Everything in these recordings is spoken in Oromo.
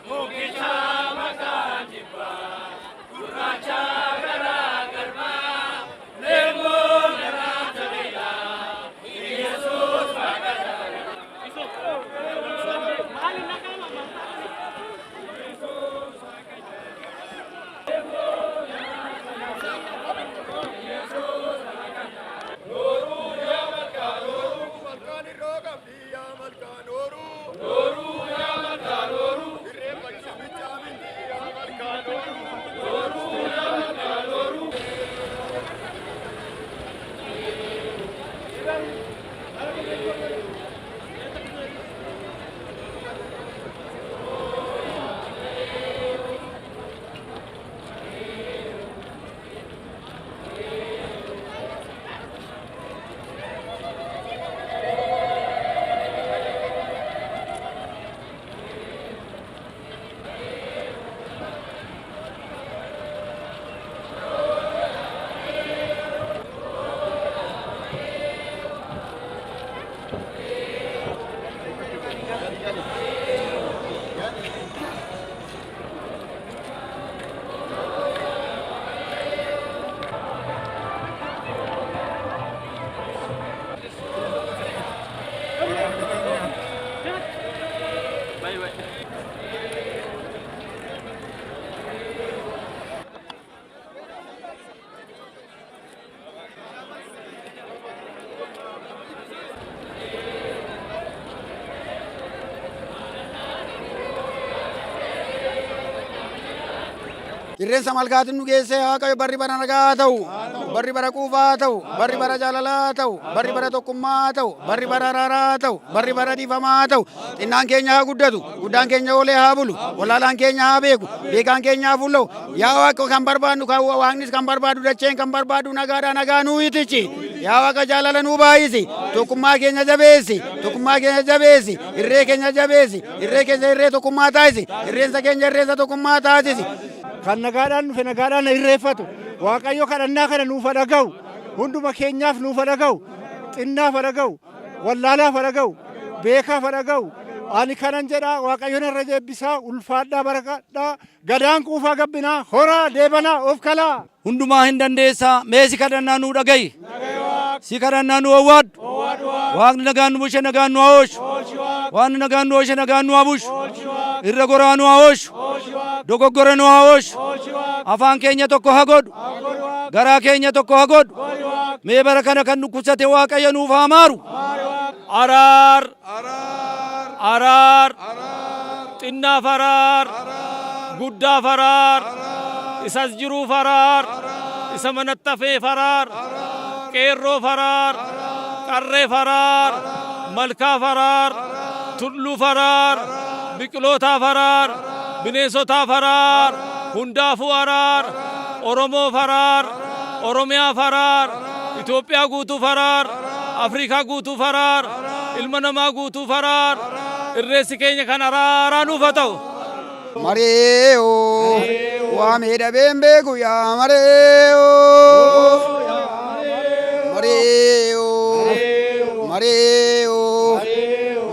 Mukita makanjiba irreensa malkaatiin nu geesse Waaqayyo barri bara nagaa ta'u, barri bara quufaa ta'u, barri bara jaalalaa ta'u, barri bara tokkummaa ta'u, barri bara araaraa ta'u, barri bara dhiifamaa ta'u. Xinnaan keenya haa guddatu, guddaan keenya olee haa bulu, wallaalaan keenya haa beeku, beekaan keenya haa fulla'u. Yaa Waaqa kan barbaadnu kan Waaqnis kan barbaadu dacheen kan barbaadu nagaadhaa nagaa nuu itichi. Yaa Waaqa jaalala nuu baay'isi, tokkummaa keenya jabeessi, tokkummaa keenya jabeessi, irree keenya jabeessi, irree keenya irree tokkummaa taasisi, irreensa keenya irreensa tokkummaa taasisi. Kan nagaadhaan dhufe nagaadhaan irreeffatu Waaqayyo kadhannaa kana nuuf dhaga'u, hunduma keenyaaf nuuf dhaga'u, xinnaaf dhaga'u, wallaalaaf dhaga'u, beekaaf dhaga'u. Ani kanan jedha Waaqayyoon irra jeebbisaa ulfaadhaa barakadhaa gadaan quufaa gabbinaa horaa deebanaa of kalaa. Hundumaa hin dandeessaa mee si kadhannaa nuu dhaga'i. Si kadhannaa nu owwaadhu. Waaqni nagaan nu bushe nagaan nu haooshu. Waaqni nagaan nu ooshe nagaan nu habushu. Irra goraa nu haooshu. Dogoggora nu haooshu. Afaan keenya tokko haa godhu. Garaa keenya tokko haa godhu. Mee bara kana kan dhukkubsate Waaqayyo nuuf haa maaru. Araar. Araar. Xinnaaf araar. Guddaaf araar. Isas jiruuf araar. Isa manatti hafeef araar. Qeerroo faraar, qarree faraar, malkaa faraar, tulluu faraar, biqilootaa faraar, bineensotaa faraar, hundaafuu araar, Oromoo faraar, Oromiyaa faraar, Itoophiyaa guutuu faraar, Afrikaa guutuu faraar, ilma namaa guutuu faraar, irreessi keenya kan araaraa nuuf haa ta'u. Mareeoo, waa miidhabeen beeku yaa mareeoo. Mareo,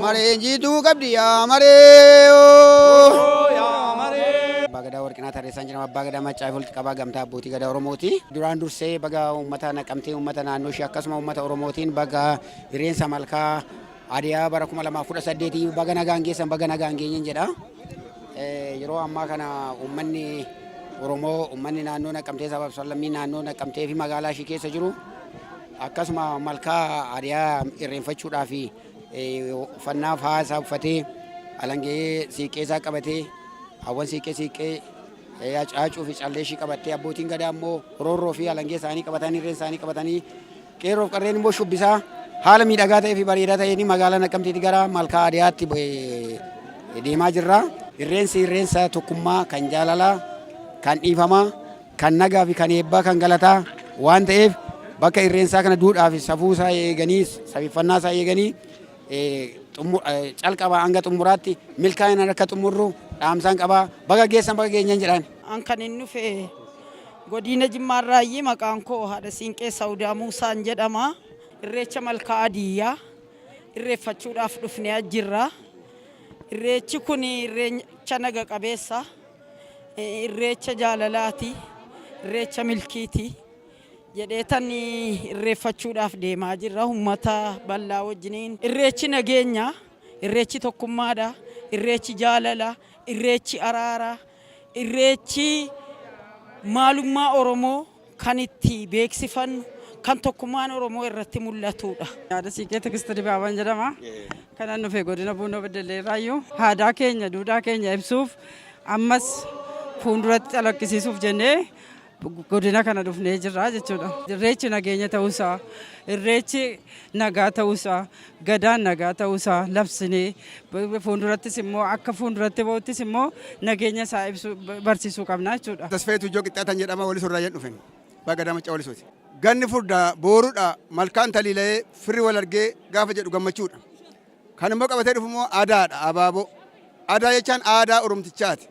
Marenjitu kabdia Mareo. Bagada warqina tareessan jedhama bagada macaa fulti qaba gamtaa abbootii gadaa Oromooti. Duraan dursee baga uummata naqamtee uummata naannoo ishee akkasuma uummata Oromootiin baga irreensa malkaa adiyaa bara 2018 baga nagaan geessan baga nagaan geenyen jedha. Yeroo ammaa kana uummanni Oromoo uummanni naannoo naqamtee sabab sallammii naannoo naqamtee fi magaalaa ishee keessa jiru. Akkasuma malkaa adiyaa irreenfachuudhaaf uffannaa faasaa uffatee alangee siiqqeesaa qabatee hawwan siiqqee caacuu fi callee ishii qabattee abbootiin gadaa immoo roorroo fi alangee isaanii qabatanii irreen isaanii qabatanii qeerroof qarreen immoo shubbisaa haala miidhagaa ta'ee fi bareedaa ta'een magaalaa Naqamteetti gara malkaa adiyaatti deemaa jirra. Irreensa tokkummaa kan jaalalaa kan dhiifamaa kan nagaa fi kan eebbaa kan galataa waan ta'eef bakka irreensaa kana duudhaaf safuusaa eeganii safiffannaa isaa eeganii calqabaa hanga xumuraatti milkaa'ina akka xumurru dhaamsaan qabaa baga geessan baga geenyan jedhaan. An kan inni dhufe godina Jimmaarraayyii maqaan koo haadha Siinqee Sawudaa Muusaan jedhama. Irreecha malkaa adiyyaa irreeffachuudhaaf dhufnee jirra. Irreechi kun irreecha naga qabeessa, irreecha jaalalaati, irreecha milkiiti. Jedheetan irreeffachuudhaaf deemaa jirra uummata bal'aa wajjiniin. Irreechi nageenya, irreechi tokkummaadha, irreechi jaalala, irreechi araara, irreechi maalummaa Oromoo kan itti beeksifannu kan tokkummaan Oromoo irratti mul'atudha. Haadha Siinqee Tiksti Dibaaban jedhama. Kanan dhufe godina Buunoo Beddellee Raayyuu aadaa keenya duudhaa keenya ibsuuf ammas fuulduratti calaqqisiisuuf jennee godina kana dhufnee jirra jechuudha. Irreechi nageenya ta'uusaa, irreechi nagaa ta'uusaa, gadaan nagaa ta'uusaa labsinee fuuldurattis immoo akka fuulduratti ba'uttis immoo nageenya isaa ibsu barsiisuu qabna jechuudha. Tasfeetu ijoo qixxaatan jedhama walis irraa jedhu dhufen baga macaa walisuuti. Ganni furdaa booruudha malkaan taliilee firri wal argee gaafa jedhu gammachuudha. Kan immoo qabatee dhufu immoo aadaadha abaaboo. Aadaa jechaan aadaa Oromtichaati.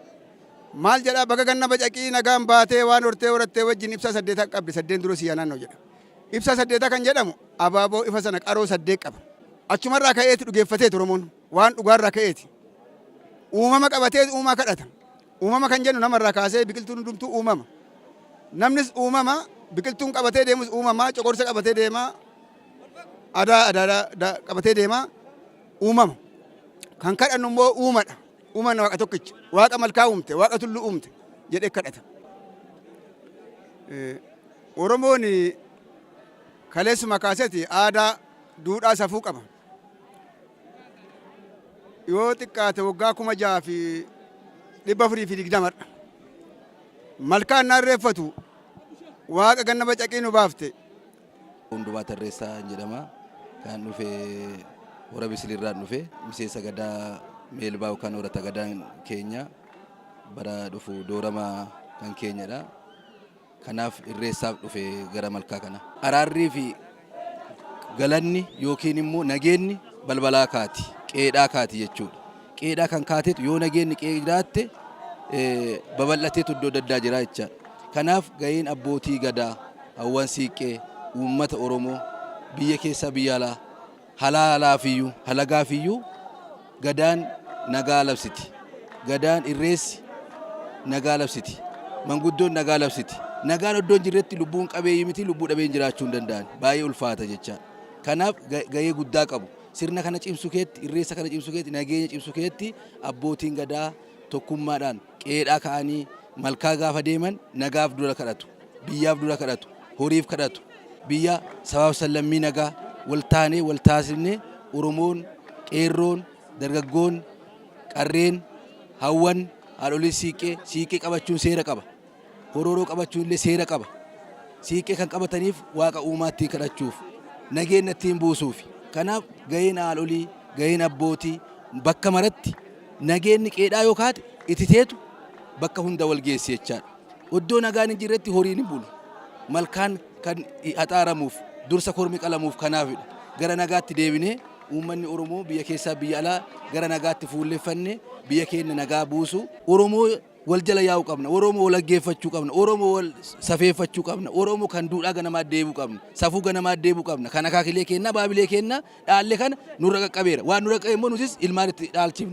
Maal jedhaa baga ganna bacaqii nagaan baatee waan hortee horattee wajjin ibsaa 8 qabdi 8 dura siyyaa naannoo jedha. Ibsaa 8 kan jedhamu abaaboo ifa sana qaroo 8 qaba. Achumarraa ka'eeti dhugeeffateeti Oromoon waan dhugaarraa ka'eeti. Uumama qabatee uumaa kadhata. Uumama kan jennu namarraa kaasee biqiltuun hundumtuu uumama. Namnis uumama biqiltuun qabatee deemus uumama coqorsa qabatee deemaa aadaa qabatee deemaa uumama. Kan kadhannu immoo uumadha. Uumaan waaqa tokkicha waaqa malkaa uumte waaqa tulluu uumte jedhee kadhata. Oromoon kaleessuma kaaseeti aadaa duudhaa safuu qaba. Yoo xiqqaate waggaa 6,420 malkaan na irreeffatu waaqa ganna bacaqii nu baafte. Hundumaa Tarreessaa jedhama. Kan dhufe warra Bisilirraa dhufe miseensa gadaa Meelbaa yookaan horata gadaan keenya bara dhufu doorama kan keenyadha. Kanaaf irreessaaf dhufe gara malkaa kana. Araarrii fi galanni yookiin immoo nageenyi balbalaa kaati. Qeedhaa kaati jechuudha. Qeedhaa kan kaateetu yoo nageenyi qeedhaatte babal'ateetu iddoo addaa jira jechaadha. Kanaaf gaheen abbootii gadaa hawwan siiqqee uummata Oromoo biyya keessa biyya alaa halaalaafiyyuu halagaafiyyuu gadaan nagaa labsiti. Gadaan irreessi nagaa labsiti. Manguddoon nagaa labsiti. Nagaan iddoo jirretti lubbuun qabeeyyii miti lubbuu dhabeen jiraachuu hin danda'an. Baay'ee ulfaata jecha. Kanaaf gahee guddaa qabu. Sirna kana cimsuu keetti, irreessa kana cimsuu keetti, nageenya cimsuu keetti abbootiin gadaa tokkummaadhaan qeedhaa ka'anii malkaa gaafa deeman nagaaf dura kadhatu. Biyyaaf dura kadhatu. Horiif kadhatu. Biyya sabaaf sallammii nagaa wal taanee wal taasifnee Oromoon, qeerroon, dargaggoon, qarreen, hawwan, haadholii siiqqee qabachuun seera qaba. Horooroo qabachuun illee seera qaba. Siiqqee kan qabataniif waaqa uumaatti kadhachuuf, nageenya ittiin buusuuf. Kanaaf gaheen haadholii, gaheen abbootii bakka maratti nageenyi qeedhaa yoo kaate ititeetu bakka hunda wal geessi jechaadha. Iddoo nagaan hin jirretti horiin hin bulu. Malkaan kan haxaaramuuf dursa kormi qalamuuf kanaafidha. Gara nagaatti deebinee uummanni Oromoo biyya keessaa biyya alaa gara nagaatti fuulleffannee biyya keenya nagaa buusu. Oromoo wal jala yaa'uu qabna. Oromoo wal dhaggeeffachuu qabna. Oromoo wal safeeffachuu qabna. Oromoo kan duudhaa ganamaa deebuu qabna. Safuu ganamaa deebuu qabna. Kan akaakilee keenna baabilee keenna dhaallee kana nurra qaqqabeera. Waan nurra qaqqabe immoo nutis ilmaan itti dhaalchifna.